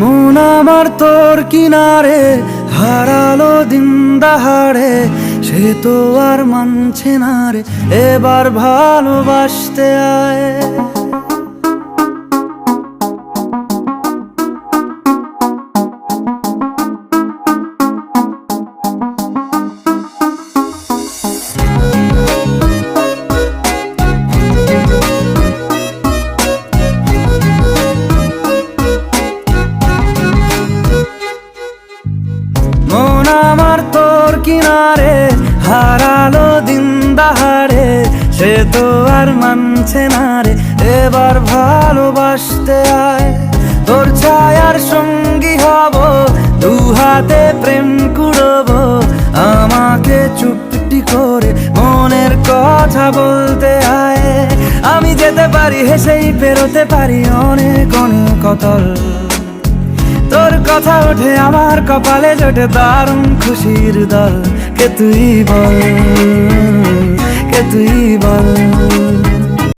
মন আমার তোর কিনারে হারালো দিন দাহাড়ে, সে তো আর মানছে না রে, এবার ভালোবাসতে আয়। মন আমার তোর কিনারে হারালো দিন দাহাড়ে, সে তো আর মানছে না রে, এবার ভালোবাসতে আয়। তোর ছায়ার সঙ্গী হব, দু হাতে প্রেম কুড়ব, আমাকে চুপটি করে মনের কথা বলতে আয়। আমি যেতে পারি হেসেই পেরোতে পারি অনেক অনেক অতল, তোর কথা ওঠে আমার কপালে জোটে দারুণ খুশির দল। কে তুই বল, কে তুই